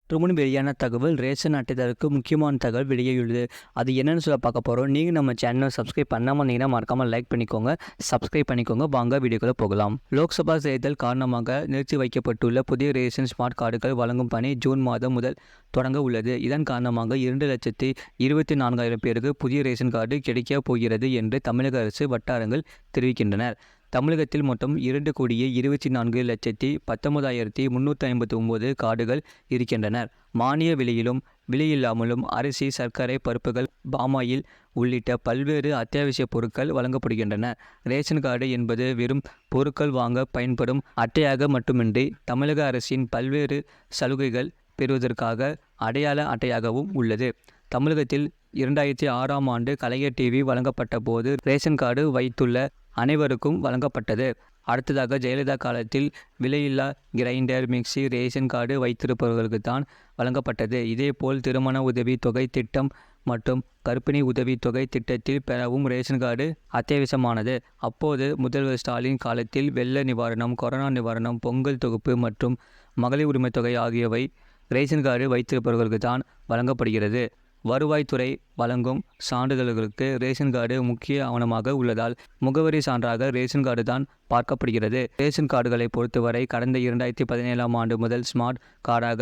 சற்றுமுன் வெளியான தகவல் ரேஷன் அட்டைதாரருக்கு முக்கியமான தகவல் வெளியாகியுள்ளது. அது என்னன்னு சொல்ல பார்க்க போகிறோம். நீங்கள் நம்ம சேனலை சப்ஸ்கிரைப் பண்ணாமல் இருந்தீங்கன்னா மறக்காமல் லைக் பண்ணிக்கோங்க, சப்ஸ்கிரைப் பண்ணிக்கோங்க. வாங்க வீடியோக்குள்ள போகலாம். லோக்சபா தேர்தல் காரணமாக நிறுத்தி வைக்கப்பட்டுள்ள புதிய ரேஷன் ஸ்மார்ட் கார்டுகள் வழங்கும் பணி ஜூன் மாதம் முதல் தொடங்க உள்ளது. இதன் காரணமாக 2,24,000 பேருக்கு புதிய ரேஷன் கார்டு கிடைக்கப் போகிறது என்று தமிழக அரசு வட்டாரங்கள் தெரிவிக்கின்றனர். தமிழகத்தில் மொத்தம் 2,24,19,359 கார்டுகள் இருக்கின்றன. மானிய விலையிலும் விலையில்லாமலும் அரிசி, சர்க்கரை, பருப்புகள், பாமாயில் உள்ளிட்ட பல்வேறு அத்தியாவசிய பொருட்கள் வழங்கப்படுகின்றன. ரேஷன் கார்டு என்பது வெறும் பொருட்கள் வாங்க பயன்படும் அட்டையாக மட்டுமின்றி தமிழக அரசின் பல்வேறு சலுகைகள் பெறுவதற்காக அடையாள அட்டையாகவும் உள்ளது. தமிழகத்தில் 2006ஆம் ஆண்டு கலைஞர் டிவி வழங்கப்பட்ட போது ரேஷன் கார்டு வைத்துள்ள அனைவருக்கும் வழங்கப்பட்டது. அடுத்ததாக ஜெயலலிதா காலத்தில் விலையில்லா கிரைண்டர், மிக்சி, ரேஷன் கார்டு வைத்திருப்பவர்களுக்கு தான் வழங்கப்பட்டது. இதேபோல் திருமண உதவி தொகை திட்டம் மற்றும் கர்ப்பிணி உதவி தொகை திட்டத்தில் பெறவும் ரேஷன் கார்டு அத்தியாவசியமானது. அப்போது முதல்வர் ஸ்டாலின் காலத்தில் வெள்ள நிவாரணம், கொரோனா நிவாரணம், பொங்கல் தொகுப்பு மற்றும் மகளிர் உரிமை தொகை ஆகியவை ரேஷன் கார்டு வைத்திருப்பவர்களுக்கு தான் வழங்கப்படுகிறது. வருவாய்த்துறை வழங்கும் சான்றிதழ்களுக்கு ரேஷன் கார்டு முக்கிய ஆவணமாக உள்ளதால் முகவரி சான்றாக ரேஷன் கார்டு தான் பார்க்கப்படுகிறது. ரேஷன் கார்டுகளை பொறுத்தவரை கடந்த 2017ஆம் ஆண்டு முதல் ஸ்மார்ட் கார்டாக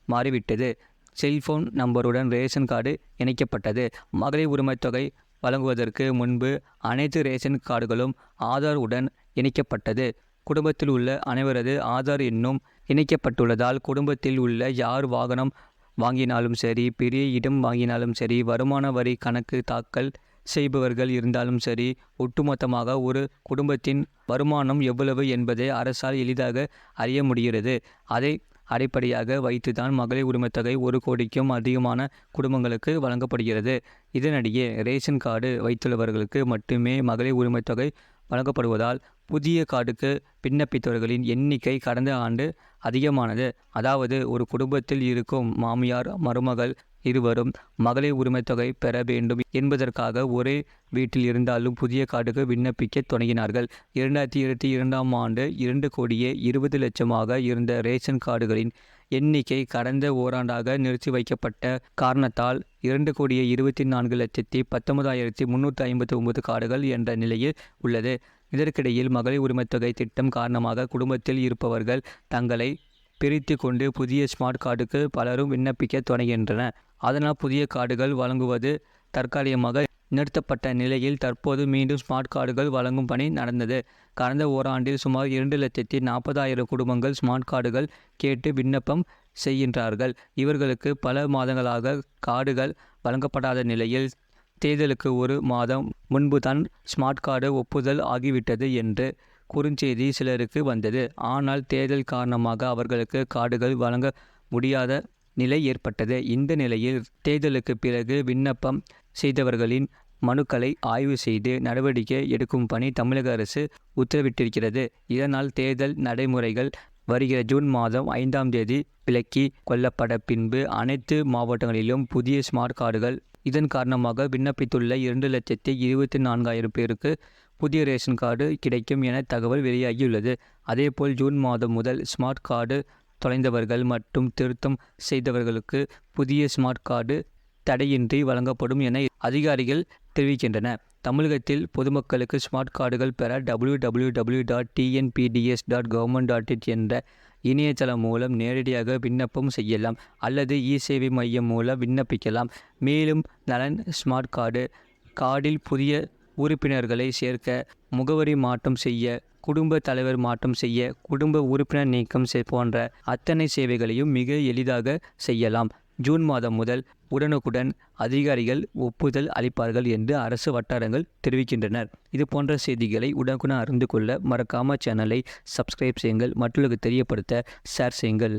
மாறிவிட்டது. செல்போன் நம்பருடன் ரேஷன் கார்டு இணைக்கப்பட்டது. மகளிர் உரிமை தொகை வழங்குவதற்கு முன்பு அனைத்து ரேஷன் கார்டுகளும் ஆதார் உடன் இணைக்கப்பட்டது. குடும்பத்தில் உள்ள அனைவரது ஆதார் எண்ணும் இணைக்கப்பட்டுள்ளதால் குடும்பத்தில் உள்ள யார் வாகனம் வாங்கினாலும் சரி, பெரிய இடம் வாங்கினாலும் சரி, வருமான வரி கணக்கு தாக்கல் செய்பவர்கள் இருந்தாலும் சரி, ஒட்டுமொத்தமாக ஒரு குடும்பத்தின் வருமானம் எவ்வளவு என்பதை அரசால் எளிதாக அறிய முடிகிறது. அதை அடிப்படையாக வைத்துதான் மகளிர் உரிமை தொகை 1 கோடிக்கும் அதிகமான குடும்பங்களுக்கு வழங்கப்படுகிறது. இதனிடையே ரேஷன் கார்டு வைத்துள்ளவர்களுக்கு மட்டுமே மகளிர் உரிமை தொகை வழங்கப்படுவதால் புதிய கார்டுக்கு விண்ணப்பித்தவர்களின் எண்ணிக்கை கடந்த ஆண்டு அதிகமானது. அதாவது ஒரு குடும்பத்தில் இருக்கும் மாமியார், மருமகள் இருவரும் மகளிர் உரிமை தொகை பெற வேண்டும் என்பதற்காக ஒரே வீட்டில் இருந்தாலும் புதிய கார்டுக்கு விண்ணப்பிக்க தொடங்கினார்கள். 2022ஆம் ஆண்டு 2,20,00,000 இருந்த ரேஷன் கார்டுகளின் எண்ணிக்கை கடந்த ஓராண்டாக நிறுத்தி வைக்கப்பட்ட காரணத்தால் 2,24,19,359 கார்டுகள் என்ற நிலையில் உள்ளது. இதற்கிடையில் மகளிர் உரிமை தொகை திட்டம் காரணமாக குடும்பத்தில் இருப்பவர்கள் தங்களை பிரித்து கொண்டு புதிய ஸ்மார்ட் கார்டுக்கு பலரும் விண்ணப்பிக்க தொடங்குகின்றனர். அதனால் புதிய கார்டுகள் வழங்குவது தற்காலிகமாக நிறுத்தப்பட்ட நிலையில் தற்போது மீண்டும் ஸ்மார்ட் கார்டுகள் வழங்கும் பணி நடந்தது. கடந்த ஓராண்டில் சுமார் 2,40,000 குடும்பங்கள் ஸ்மார்ட் கார்டுகள் கேட்டு விண்ணப்பம் செய்கின்றார்கள். இவர்களுக்கு பல மாதங்களாக கார்டுகள் வழங்கப்படாத நிலையில் தேர்தலுக்கு 1 மாதம் முன்புதான் ஸ்மார்ட் கார்டு ஒப்புதல் ஆகிவிட்டது என்று குறுஞ்செய்தி சிலருக்கு வந்தது. ஆனால் தேர்தல் காரணமாக அவர்களுக்கு கார்டுகள் வழங்க முடியாத நிலை ஏற்பட்டது. இந்த நிலையில் தேர்தலுக்கு பிறகு விண்ணப்பம் செய்தவர்களின் மனுக்களை ஆய்வு செய்து நடவடிக்கை எடுக்கும் பணி தமிழக அரசு உத்தரவிட்டிருக்கிறது. இதனால் தேர்தல் நடைமுறைகள் வருகிற ஜூன் மாதம் 5ஆம் தேதி விலக்கி கொள்ளப்பட பின்பு அனைத்து மாவட்டங்களிலும் புதிய ஸ்மார்ட் கார்டுகள். இதன் காரணமாக விண்ணப்பித்துள்ள 2,24,000 பேருக்கு புதிய ரேஷன் கார்டு கிடைக்கும் என தகவல் வெளியாகியுள்ளது. அதேபோல் ஜூன் மாதம் முதல் ஸ்மார்ட் கார்டு தொலைந்தவர்கள் மற்றும் திருத்தம் செய்தவர்களுக்கு புதிய ஸ்மார்ட் கார்டு தடையின்றி வழங்கப்படும் என அதிகாரிகள் தெரிவிக்கின்றனர். தமிழகத்தில் பொதுமக்களுக்கு ஸ்மார்ட் கார்டுகள் பெற www.tnpds.government.in என்ற இணையதளம் மூலம் நேரடியாக விண்ணப்பம் செய்யலாம் அல்லது இ-சேவை மையம் மூலம் விண்ணப்பிக்கலாம். மேலும் நலன் ஸ்மார்ட் கார்டில் புதிய உறுப்பினர்களை சேர்க்க, முகவரி மாற்றம் செய்ய, குடும்ப தலைவர் மாற்றம் செய்ய, குடும்ப உறுப்பினர் நீக்கம் போன்ற அத்தனை சேவைகளையும் மிக எளிதாக செய்யலாம். ஜூன் மாதம் முதல் உடனுக்குடன் அதிகாரிகள் ஒப்புதல் அளிப்பார்கள் என்று அரசு வட்டாரங்கள் தெரிவிக்கின்றனர். இது போன்ற செய்திகளை உடனுக்குடன் அறிந்து கொள்ள மறக்காம சேனலை சப்ஸ்கிரைப் செய்யுங்கள். மற்றவர்களுக்கு தெரியப்படுத்த ஷேர் செய்யுங்கள்.